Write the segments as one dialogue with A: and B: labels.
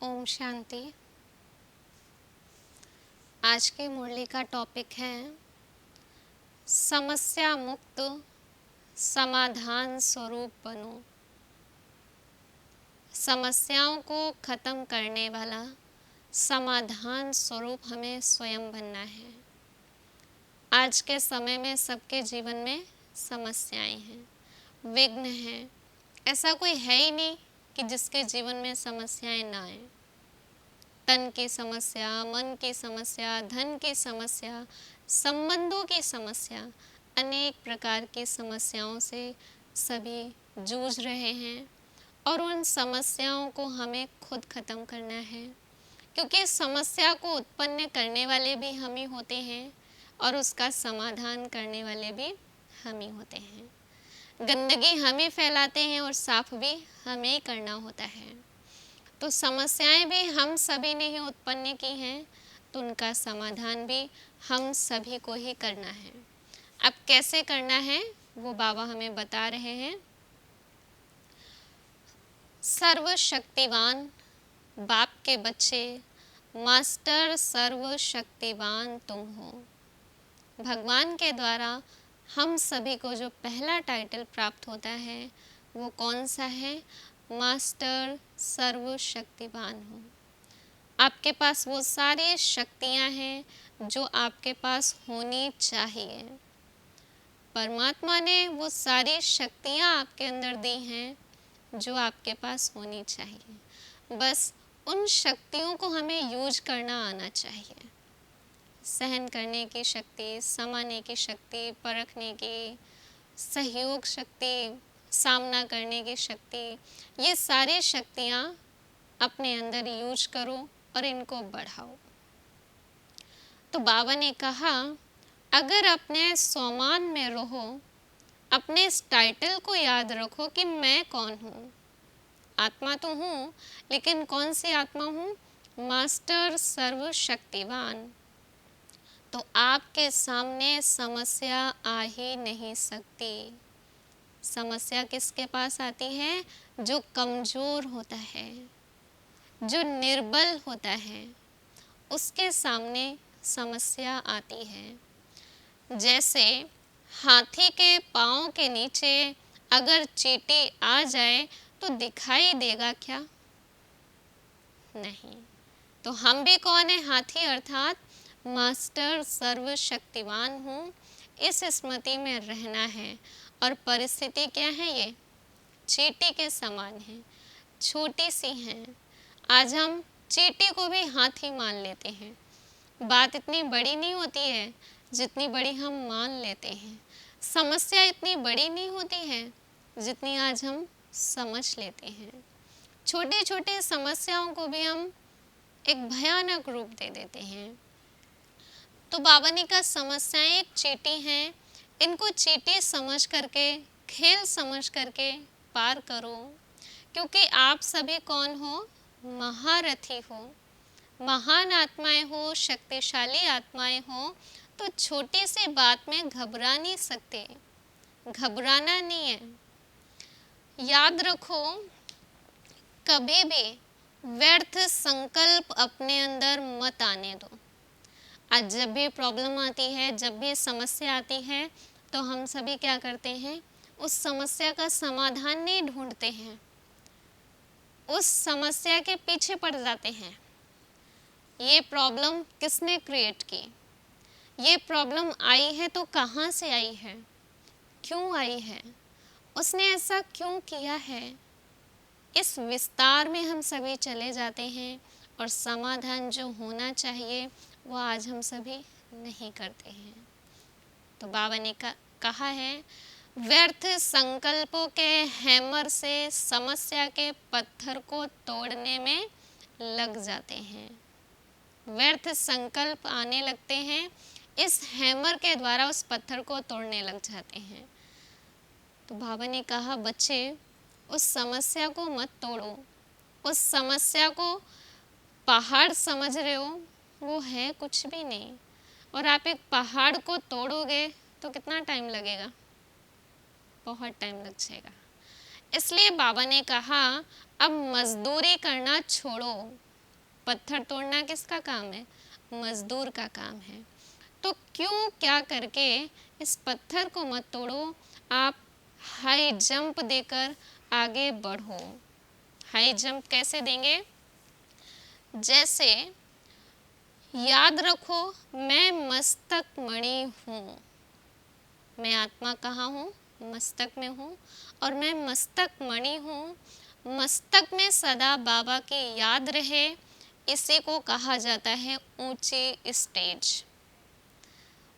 A: ओम शांति। आज की मुरली का टॉपिक है समस्या मुक्त समाधान स्वरूप बनो। समस्याओं को ख़त्म करने वाला समाधान स्वरूप हमें स्वयं बनना है। आज के समय में सबके जीवन में समस्याएं हैं, विघ्न हैं। ऐसा कोई है ही नहीं कि जिसके जीवन में समस्याएं ना आए। तन की समस्या, मन की समस्या, धन की समस्या, संबंधों की समस्या, अनेक प्रकार की समस्याओं से सभी जूझ रहे हैं और उन समस्याओं को हमें खुद ख़त्म करना है, क्योंकि समस्या को उत्पन्न करने वाले भी हम ही होते हैं और उसका समाधान करने वाले भी हम ही होते हैं। गंदगी हम ही फैलाते हैं और साफ भी हमें ही करना होता है। तो समस्याएं भी हम सभी ने ही उत्पन्न की हैं, तो उनका समाधान भी हम सभी को ही करना है। अब कैसे करना है वो बाबा हमें बता रहे हैं। सर्वशक्तिवान बाप के बच्चे, मास्टर सर्वशक्तिवान तुम हो। भगवान के द्वारा हम सभी को जो पहला टाइटल प्राप्त होता है वो कौन सा है? मास्टर सर्वशक्तिवान हो। आपके पास वो सारी शक्तियाँ हैं जो आपके पास होनी चाहिए। परमात्मा ने वो सारी शक्तियाँ आपके अंदर दी हैं जो आपके पास होनी चाहिए। बस उन शक्तियों को हमें यूज करना आना चाहिए। सहन करने की शक्ति, समाने की शक्ति, परखने की, सहयोग शक्ति, सामना करने की शक्ति, ये सारी शक्तियाँ अपने अंदर यूज करो और इनको बढ़ाओ। तो बाबा ने कहा, अगर अपने स्वमान में रहो, अपने इस टाइटल को याद रखो कि मैं कौन हूँ। आत्मा तो हूँ, लेकिन कौन सी आत्मा हूँ? मास्टर सर्वशक्तिवान। तो आपके सामने समस्या आ ही नहीं सकती। समस्या किसके पास आती है? जो कमज़ोर होता है, जो निर्बल होता है, उसके सामने समस्या आती है। जैसे हाथी के पाँव के नीचे अगर चींटी आ जाए तो दिखाई देगा क्या? नहीं। तो हम भी कौन है? हाथी, अर्थात मास्टर सर्वशक्तिवान हूँ। इस स्मृति में रहना है। और परिस्थिति क्या है? ये चींटी के समान है, छोटी सी हैं। आज हम चींटी को भी हाथी मान लेते हैं। बात इतनी बड़ी नहीं होती है जितनी बड़ी हम मान लेते हैं। समस्या इतनी बड़ी नहीं होती है जितनी आज हम समझ लेते हैं। छोटे छोटे समस्याओं को भी हम एक भयानक रूप दे देते हैं। तो बाबा ने कहा, समस्याएं एक चींटी हैं, इनको चींटी समझ करके, खेल समझ करके पार करो। क्योंकि आप सभी कौन हो? महारथी हो, महान आत्माएं हो, शक्तिशाली आत्माएं हो। तो छोटी सी बात में घबरा नहीं सकते, घबराना नहीं है। याद रखो, कभी भी व्यर्थ संकल्प अपने अंदर मत आने दो। आज जब भी प्रॉब्लम आती है, जब भी समस्या आती है, तो हम सभी क्या करते हैं? उस समस्या का समाधान नहीं ढूंढते हैं, उस समस्या के पीछे पड़ जाते हैं। ये प्रॉब्लम किसने क्रिएट की? ये प्रॉब्लम आई है तो कहाँ से आई है? क्यों आई है? उसने ऐसा क्यों किया है? इस विस्तार में हम सभी चले जाते हैं और समाधान जो होना चाहिए वो आज हम सभी नहीं करते हैं। तो बाबा ने कहा है, व्यर्थ संकल्पों के हैमर से समस्या के पत्थर को तोड़ने में लग जाते हैं। व्यर्थ संकल्प आने लगते हैं, इस हैमर के द्वारा उस पत्थर को तोड़ने लग जाते हैं। तो बाबा ने कहा, बच्चे उस समस्या को मत तोड़ो। उस समस्या को पहाड़ समझ रहे हो, वो है कुछ भी नहीं। और आप एक पहाड़ को तोड़ोगे तो कितना टाइम लगेगा? बहुत टाइम लग जाएगा। इसलिए बाबा ने कहा, अब मजदूरी करना छोड़ो, पत्थर तोड़ना किसका काम है? मजदूर का काम है। तो क्यों क्या करके इस पत्थर को मत तोड़ो, आप हाई जंप देकर आगे बढ़ो। हाई जंप कैसे देंगे? जैसे याद रखो, मैं मस्तक मणि हूँ। मैं आत्मा कहाँ हूँ? मस्तक में हूँ, और मैं मस्तक मणि हूँ। मस्तक में सदा बाबा की याद रहे, इसी को कहा जाता है ऊंची स्टेज।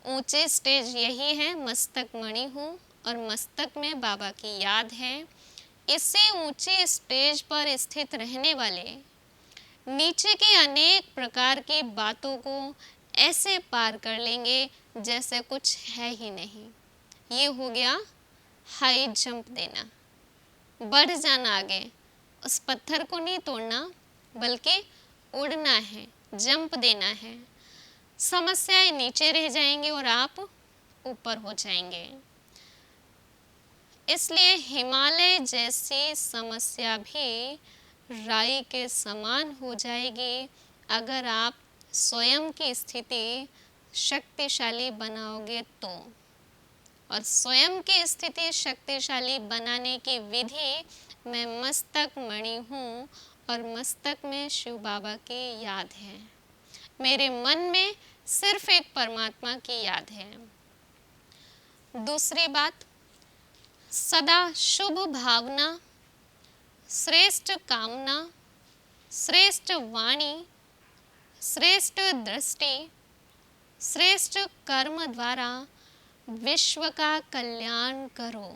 A: ऊंचे स्टेज यही है, मस्तक मणि हूँ और मस्तक में बाबा की याद है। इससे ऊंचे स्टेज पर स्थित रहने वाले नीचे की अनेक प्रकार की बातों को ऐसे पार कर लेंगे जैसे कुछ है ही नहीं। ये हो गया हाई जंप देना, बढ़ जाना आगे। उस पत्थर को नहीं तोड़ना, बल्कि उड़ना है, जंप देना है। समस्याएं नीचे रह जाएंगे और आप ऊपर हो जाएंगे। इसलिए हिमालय जैसी समस्या भी राई के समान हो जाएगी अगर आप स्वयं की स्थिति शक्तिशाली बनाओगे तो। और स्वयं की स्थिति शक्तिशाली बनाने की विधि, मैं मस्तक मणि हूँ और मस्तक में शिव बाबा की याद है। मेरे मन में सिर्फ एक परमात्मा की याद है। दूसरी बात, सदा शुभ भावना, श्रेष्ठ कामना, श्रेष्ठ वाणी, श्रेष्ठ दृष्टि, श्रेष्ठ कर्म द्वारा विश्व का कल्याण करो।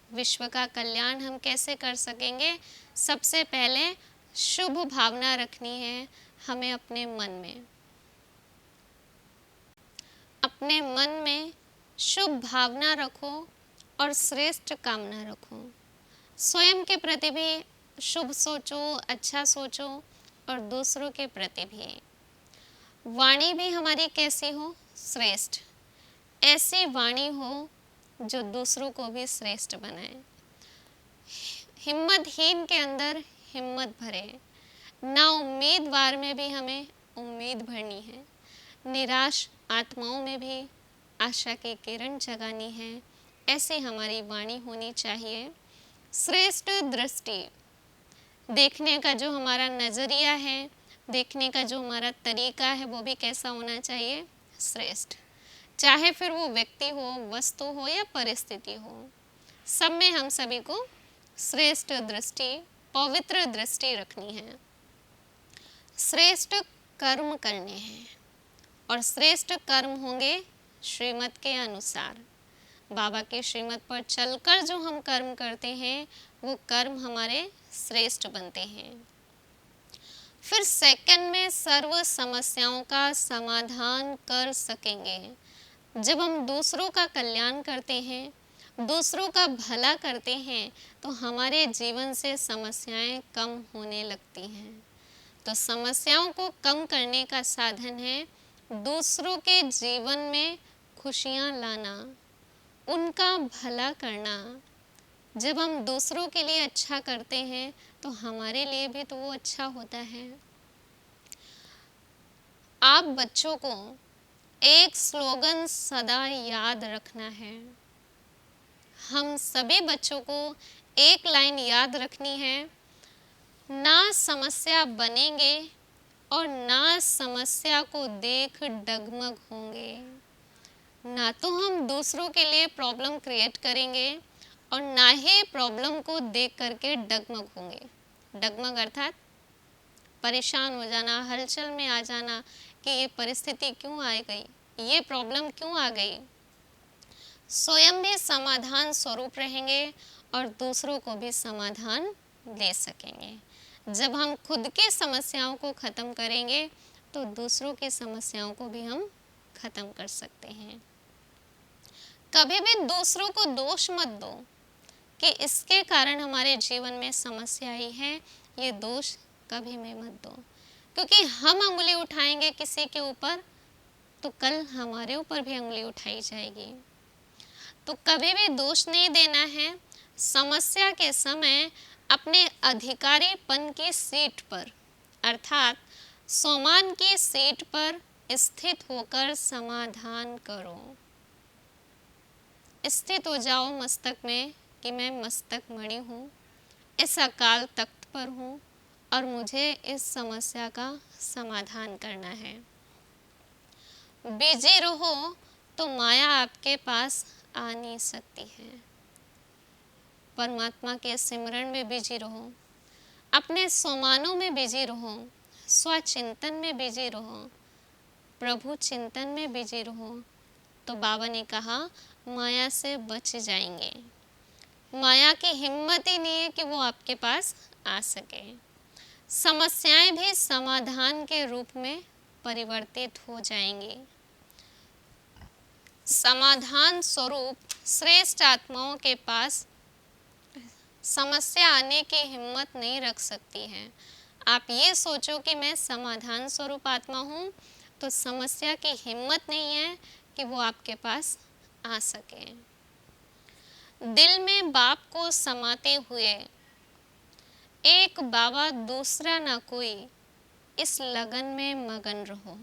A: विश्व का कल्याण हम कैसे कर सकेंगे? सबसे पहले शुभ भावना रखनी है हमें अपने मन में। अपने मन में शुभ भावना रखो और श्रेष्ठ कामना रखो। स्वयं के प्रति भी शुभ सोचो, अच्छा सोचो, और दूसरों के प्रति भी। वाणी भी हमारी कैसी हो? श्रेष्ठ। ऐसी वाणी हो जो दूसरों को भी श्रेष्ठ बनाए। हिम्मतहीन के अंदर हिम्मत भरे। ना उम्मीदवार में भी हमें उम्मीद भरनी है। निराश आत्माओं में भी आशा की किरण जगानी है। ऐसी हमारी वाणी होनी चाहिए। श्रेष्ठ दृष्टि, देखने का जो हमारा नज़रिया है, देखने का जो हमारा तरीका है, वो भी कैसा होना चाहिए? श्रेष्ठ। चाहे फिर वो व्यक्ति हो, वस्तु हो या परिस्थिति हो, सब में हम सभी को श्रेष्ठ दृष्टि, पवित्र दृष्टि रखनी है। श्रेष्ठ कर्म करने हैं और श्रेष्ठ कर्म होंगे श्रीमत के अनुसार। बाबा के श्रीमत पर चलकर जो हम कर्म करते हैं, वो कर्म हमारे श्रेष्ठ बनते हैं। फिर सेकंड में सर्व समस्याओं का समाधान कर सकेंगे। जब हम दूसरों का कल्याण करते हैं, दूसरों का भला करते हैं, तो हमारे जीवन से समस्याएं कम होने लगती हैं। तो समस्याओं को कम करने का साधन है दूसरों के जीवन में खुशियां लाना, उनका भला करना। जब हम दूसरों के लिए अच्छा करते हैं तो हमारे लिए भी तो वो अच्छा होता है। आप बच्चों को एक स्लोगन सदा याद रखना है। हम सभी बच्चों को एक लाइन याद रखनी है, ना समस्या बनेंगे और ना समस्या को देख डगमग होंगे। ना तो हम दूसरों के लिए प्रॉब्लम क्रिएट करेंगे और ना ही प्रॉब्लम को देख करके डगमग होंगे। डगमग अर्थात परेशान हो जाना, हलचल में आ जाना कि ये परिस्थिति क्यों आ गई, ये प्रॉब्लम क्यों आ गई। स्वयं भी समाधान स्वरूप रहेंगे और दूसरों को भी समाधान दे सकेंगे। जब हम खुद की समस्याओं को ख़त्म करेंगे तो दूसरों की समस्याओं को भी हम ख़त्म कर सकते हैं। कभी भी दूसरों को दोष मत दो कि इसके कारण हमारे जीवन में समस्या आई है, ये दोष कभी भी मत दो, क्योंकि हम उंगली उठाएंगे किसी के ऊपर तो कल हमारे ऊपर भी उंगली उठाई जाएगी। तो कभी भी दोष नहीं देना है। समस्या के समय अपने अधिकारीपन की सीट पर अर्थात सोमान की सीट पर स्थित होकर समाधान करो। स्थित हो जाओ मस्तक में कि मैं मस्तक मणि हूँ, इस अकाल तख्त पर हूँ और मुझे इस समस्या का समाधान करना है। बिजी रहो तो माया आपके पास आ नहीं सकती है। परमात्मा के सिमरन में बिजी रहो, अपने सोमानों में बिजी रहो, स्वचिंतन में बिजी रहो, प्रभु चिंतन में बिजी रहो, तो बाबा ने कहा माया से बच जाएंगे। माया की हिम्मत ही नहीं है कि वो आपके पास आ सके। समस्याएं भी समाधान के रूप में परिवर्तित हो जाएंगी। समाधान स्वरूप श्रेष्ठ आत्माओं के पास समस्या आने की हिम्मत नहीं रख सकती है। आप ये सोचो कि मैं समाधान स्वरूप आत्मा हूँ, तो समस्या की हिम्मत नहीं है कि वो आपके पास आ सके। दिल में बाप को समाते हुए एक बाबा दूसरा ना कोई, इस लगन में मगन रहो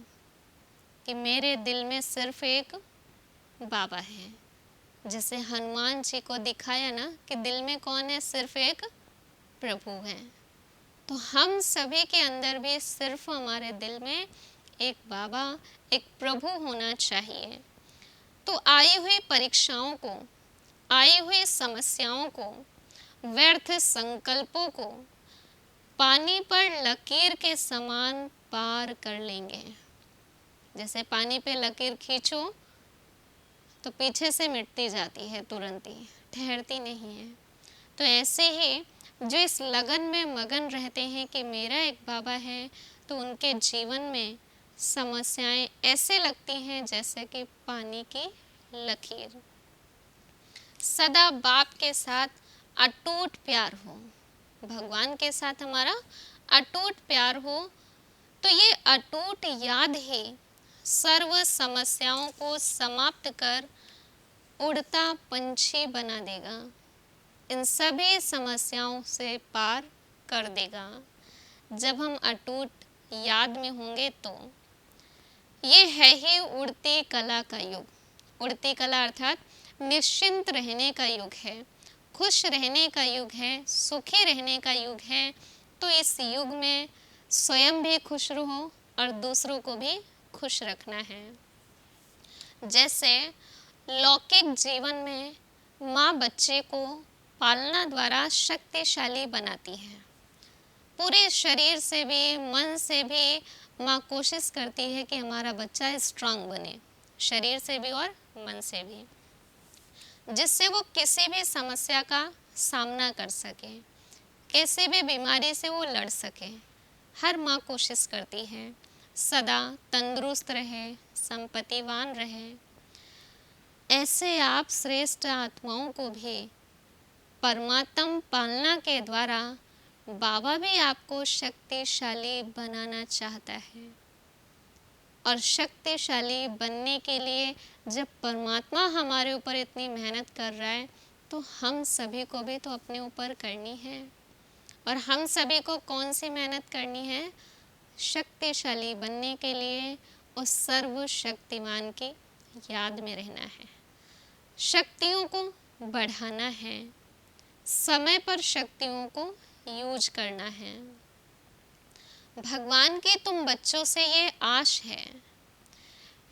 A: कि मेरे दिल में सिर्फ एक बाबा है। जैसे हनुमान जी को दिखाया ना कि दिल में कौन है, सिर्फ एक प्रभु है। तो हम सभी के अंदर भी सिर्फ हमारे दिल में एक बाबा, एक प्रभु होना चाहिए। तो आई हुई परीक्षाओं को, आई हुई समस्याओं को, व्यर्थ संकल्पों को पानी पर लकीर के समान पार कर लेंगे। जैसे पानी पे लकीर खींचो तो पीछे से मिटती जाती है, तुरंत ही ठहरती नहीं है। तो ऐसे ही जो इस लगन में मगन रहते हैं कि मेरा एक बाबा है, तो उनके जीवन में समस्याएं ऐसे लगती हैं जैसे कि पानी की लकीर। सदा बाप के साथ अटूट प्यार हो, भगवान के साथ हमारा अटूट प्यार हो, तो ये अटूट याद ही सर्व समस्याओं को समाप्त कर उड़ता पंछी बना देगा, इन सभी समस्याओं से पार कर देगा। जब हम अटूट याद में होंगे तो ये है ही उड़ती कला का युग। उड़ती कला अर्थात निश्चिंत रहने का युग है, खुश रहने का युग है, सुखी रहने का युग है। तो इस युग में स्वयं भी खुश रहो और दूसरों को भी खुश रखना है। जैसे लौकिक जीवन में माँ बच्चे को पालना द्वारा शक्तिशाली बनाती है, पूरे शरीर से भी मन से भी माँ कोशिश करती है कि हमारा बच्चा स्ट्रांग बने, शरीर से भी और मन से भी, जिससे वो किसी भी समस्या का सामना कर सके, किसी भी बीमारी से वो लड़ सके। हर माँ कोशिश करती है सदा तंदुरुस्त रहे, संपत्तिवान रहे। ऐसे आप श्रेष्ठ आत्माओं को भी परमात्म पालना के द्वारा बाबा भी आपको शक्तिशाली बनाना चाहता है। और शक्तिशाली बनने के लिए जब परमात्मा हमारे ऊपर इतनी मेहनत कर रहा है, तो हम सभी को भी तो अपने ऊपर करनी है। और हम सभी को कौन सी मेहनत करनी है? शक्तिशाली बनने के लिए उस सर्वशक्तिमान की याद में रहना है, शक्तियों को बढ़ाना है, समय पर शक्तियों को यूज करना है। भगवान के तुम बच्चों से ये आश है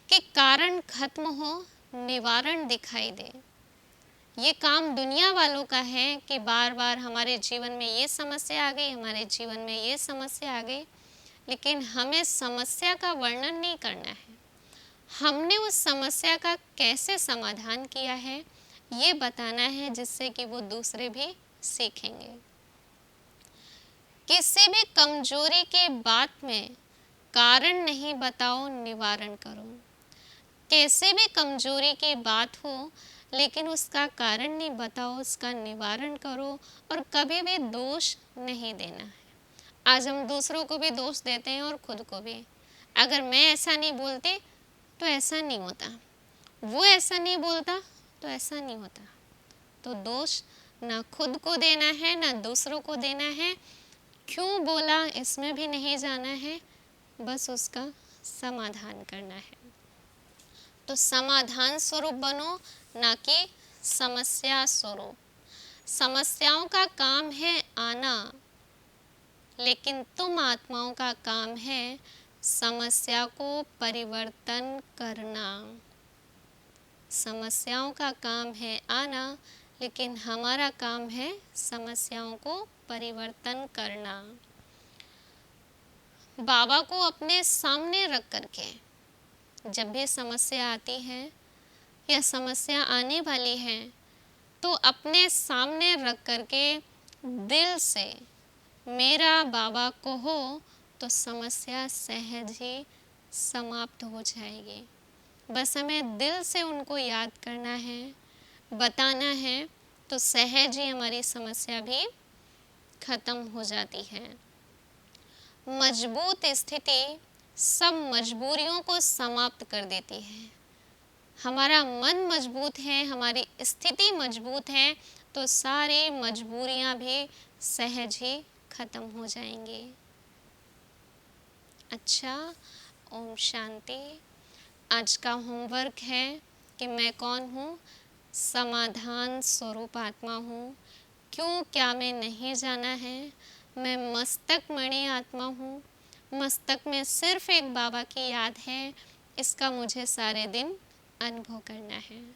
A: कि कारण खत्म हो, निवारण दिखाई दे। ये काम दुनिया वालों का है कि बार बार हमारे जीवन में ये समस्या आ गई, हमारे जीवन में ये समस्या आ गई, लेकिन हमें समस्या का वर्णन नहीं करना है। हमने उस समस्या का कैसे समाधान किया है ये बताना है, जिससे कि वो दूसरे भी सीखेंगे। किसी भी कमजोरी की बात में कारण नहीं बताओ, निवारण करो। कैसे भी कमजोरी की बात हो, लेकिन उसका कारण नहीं बताओ, उसका निवारण करो। और कभी भी दोष नहीं देना है। आज हम दूसरों को भी दोष देते हैं और खुद को भी। अगर मैं ऐसा नहीं बोलती तो ऐसा नहीं होता, वो ऐसा नहीं बोलता तो ऐसा नहीं होता। तो दोष ना खुद को देना है, ना दूसरों को देना है। क्यों बोला इसमें भी नहीं जाना है, बस उसका समाधान करना है। तो समाधान स्वरूप बनो, ना कि समस्या स्वरूप। समस्याओं का काम है आना, लेकिन तुम आत्माओं का काम है समस्या को परिवर्तन करना। समस्याओं का काम है आना, लेकिन हमारा काम है समस्याओं को परिवर्तन करना। बाबा को अपने सामने रख करके जब भी समस्या आती है या समस्या आने वाली है, तो अपने सामने रख करके दिल से मेरा बाबा कहो, तो समस्या सहज ही समाप्त हो जाएगी। बस हमें दिल से उनको याद करना है, बताना है, तो सहज ही हमारी समस्या भी खत्म हो जाती है। मजबूत स्थिति सब मजबूरियों को समाप्त कर देती है। हमारा मन मजबूत है, हमारी स्थिति मजबूत है, तो सारी मजबूरियां भी सहज ही खत्म हो जाएंगी। अच्छा, ओम शांति। आज का होमवर्क है कि मैं कौन हूँ? समाधान स्वरूप आत्मा हूँ। क्यों क्या में नहीं जाना है। मैं मस्तक मणि आत्मा हूँ। मस्तक में सिर्फ एक बाबा की याद है, इसका मुझे सारे दिन अनुभव करना है।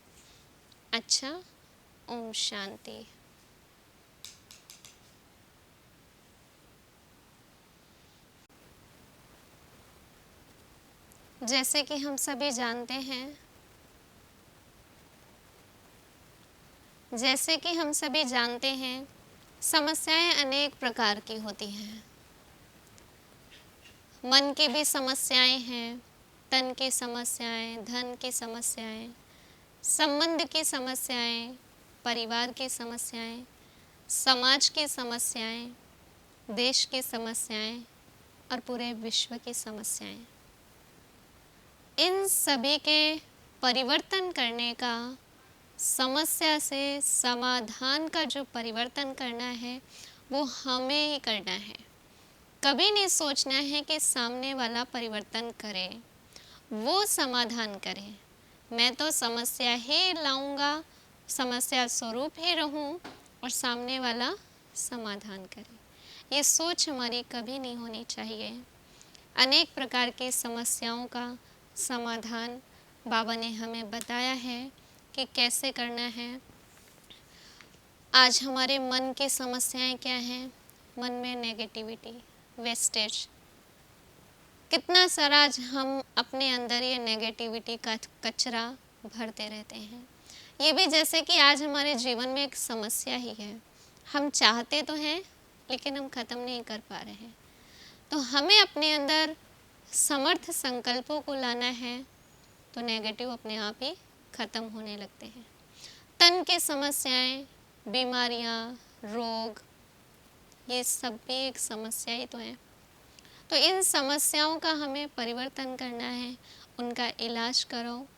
A: अच्छा, ओम शांति। जैसे कि हम सभी जानते हैं, समस्याएं अनेक प्रकार की होती हैं। मन की भी समस्याएं हैं, तन की समस्याएं, धन की समस्याएं, संबंध की समस्याएं, परिवार की समस्याएं, समाज की समस्याएं, देश की समस्याएं और पूरे विश्व की समस्याएं। इन सभी के परिवर्तन करने का, समस्या से समाधान का जो परिवर्तन करना है, वो हमें ही करना है। कभी नहीं सोचना है कि सामने वाला परिवर्तन करे, वो समाधान करे। मैं तो समस्या ही लाऊंगा, समस्या स्वरूप ही रहूं और सामने वाला समाधान करे। ये सोच हमारी कभी नहीं होनी चाहिए। अनेक प्रकार की समस्याओं का समाधान बाबा ने हमें बताया है कि कैसे करना है। आज हमारे मन की समस्याएं क्या हैं? मन में नेगेटिविटी, वेस्टेज, कितना सारा आज हम अपने अंदर ये नेगेटिविटी का कचरा भरते रहते हैं। ये भी जैसे कि आज हमारे जीवन में एक समस्या ही है। हम चाहते तो हैं, लेकिन हम ख़त्म नहीं कर पा रहे हैं। तो हमें अपने अंदर समर्थ संकल्पों को लाना है, तो नेगेटिव अपने आप ही ख़त्म होने लगते हैं। तन की समस्याएं, बीमारियां, रोग, ये सब भी एक समस्या ही तो है। तो इन समस्याओं का हमें परिवर्तन करना है, उनका इलाज करो,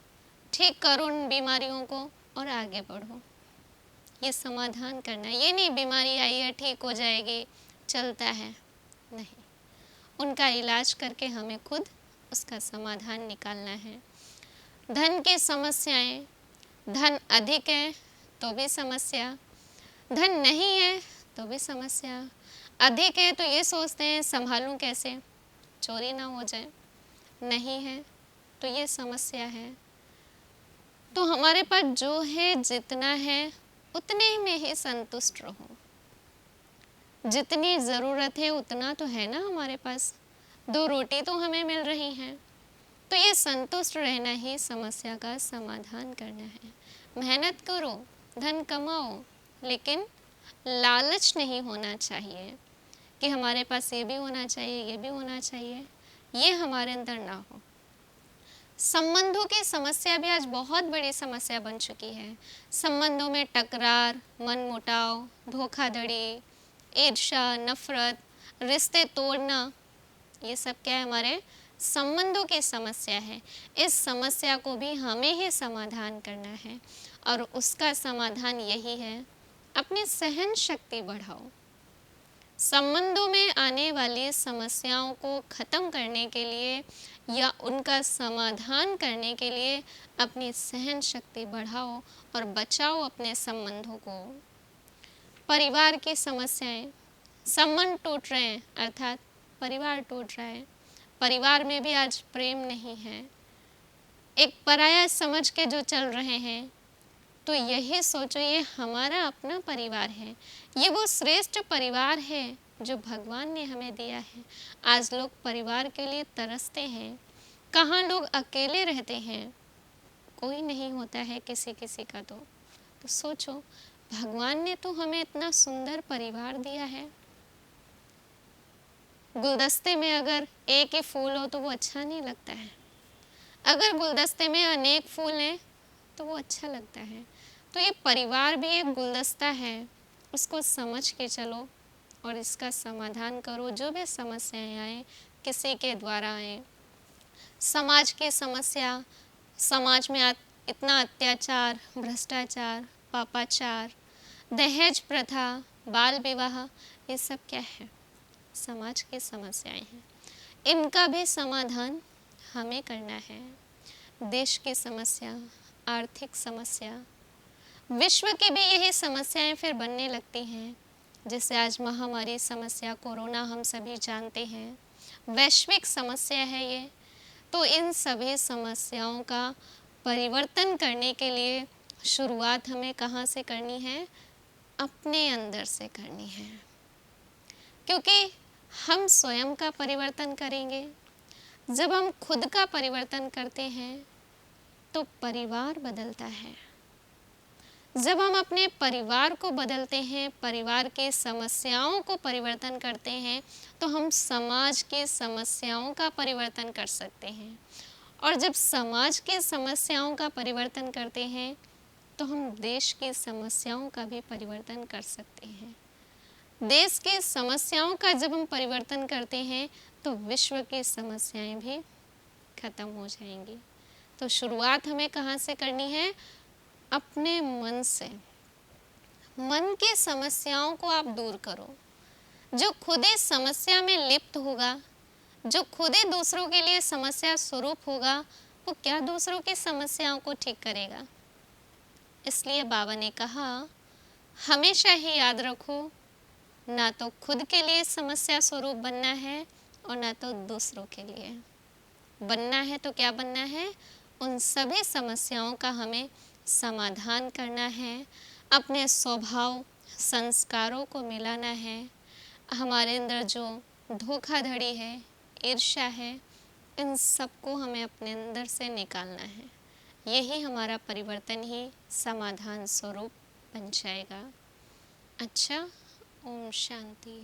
A: ठीक करो उन बीमारियों को और आगे बढ़ो। ये समाधान करना है। ये नहीं बीमारी आई है ठीक हो जाएगी, चलता है, नहीं। उनका इलाज करके हमें खुद उसका समाधान निकालना है। धन की समस्याएं, धन अधिक है तो भी समस्या, धन नहीं है तो भी समस्या। अधिक है तो ये सोचते हैं संभालूं कैसे, चोरी ना हो जाए। नहीं है तो ये समस्या है। तो हमारे पास जो है, जितना है, उतने में ही संतुष्ट रहो। जितनी ज़रूरत है उतना तो है ना हमारे पास। 2 रोटी तो हमें मिल रही हैं, तो ये संतुष्ट रहना ही समस्या का समाधान करना है। मेहनत करो, धन कमाओ, लेकिन लालच नहीं होना चाहिए कि हमारे पास ये भी होना चाहिए, ये भी होना चाहिए। ये हमारे अंदर ना हो। संबंधों की समस्या भी आज बहुत बड़ी समस्या बन चुकी है। संबंधों में टकरार, मनमुटाव, धोखाधड़ी, ईर्ष्या, नफरत, रिश्ते तोड़ना, ये सब क्या है? हमारे संबंधों की समस्या है। इस समस्या को भी हमें ही समाधान करना है और उसका समाधान यही है, अपनी सहन शक्ति बढ़ाओ। संबंधों में आने वाली समस्याओं को खत्म करने के लिए या उनका समाधान करने के लिए अपनी सहन शक्ति बढ़ाओ और बचाओ अपने संबंधों को। परिवार की समस्याएं, संबंध टूट रहे हैं अर्थात परिवार टूट रहा है, परिवार में भी आज प्रेम नहीं है, एक पराया समझ के जो चल रहे हैं, तो यही सोचो ये हमारा अपना परिवार है, ये वो श्रेष्ठ परिवार है जो भगवान ने हमें दिया है। आज लोग परिवार के लिए तरसते हैं, कहाँ लोग अकेले रहते हैं, कोई नहीं होता है किसी किसी का। तो सोचो भगवान ने तो हमें इतना सुंदर परिवार दिया है। गुलदस्ते में अगर एक ही फूल हो तो वो अच्छा नहीं लगता है, अगर गुलदस्ते में अनेक फूल हैं तो वो अच्छा लगता है। तो ये परिवार भी एक गुलदस्ता है, उसको समझ के चलो और इसका समाधान करो। जो भी समस्याएं आए किसी के द्वारा आए, समाज की समस्या, समाज में इतना अत्याचार, भ्रष्टाचार, पापाचार, दहेज प्रथा, बाल विवाह, ये सब क्या है? समाज की समस्याएं हैं, इनका भी समाधान हमें करना है। देश की समस्या, आर्थिक समस्या, विश्व की भी यही समस्याएं फिर बनने लगती हैं। जैसे आज महामारी समस्या कोरोना हम सभी जानते हैं, वैश्विक समस्या है ये। तो इन सभी समस्याओं का परिवर्तन करने के लिए शुरुआत हमें कहाँ से करनी है? अपने अंदर से करनी है, क्योंकि हम स्वयं का परिवर्तन करेंगे। जब हम खुद का परिवर्तन करते हैं तो परिवार बदलता है। जब हम अपने परिवार को बदलते हैं, परिवार के समस्याओं को परिवर्तन करते हैं, तो हम समाज की समस्याओं का परिवर्तन कर सकते हैं। और जब समाज के समस्याओं का परिवर्तन करते हैं तो हम देश की समस्याओं का भी परिवर्तन कर सकते हैं। देश की समस्याओं का जब हम परिवर्तन करते हैं तो विश्व की समस्याएं भी खत्म हो जाएंगी। तो शुरुआत हमें कहाँ से करनी है? अपने मन से। मन की समस्याओं को आप दूर करो। जो खुद ही समस्या में लिप्त होगा, जो खुद ही दूसरों के लिए समस्या स्वरूप होगा, वो क्या दूसरों की समस्याओं को ठीक करेगा? इसलिए बाबा ने कहा हमेशा ही याद रखो, ना तो खुद के लिए समस्या स्वरूप बनना है और ना तो दूसरों के लिए बनना है। तो क्या बनना है? उन सभी समस्याओं का हमें समाधान करना है, अपने स्वभाव संस्कारों को मिलाना है, हमारे अंदर जो धोखाधड़ी है, ईर्ष्या है, इन सबको हमें अपने अंदर से निकालना है। यही हमारा परिवर्तन ही समाधान स्वरूप बन जाएगा। अच्छा, ओम शांति।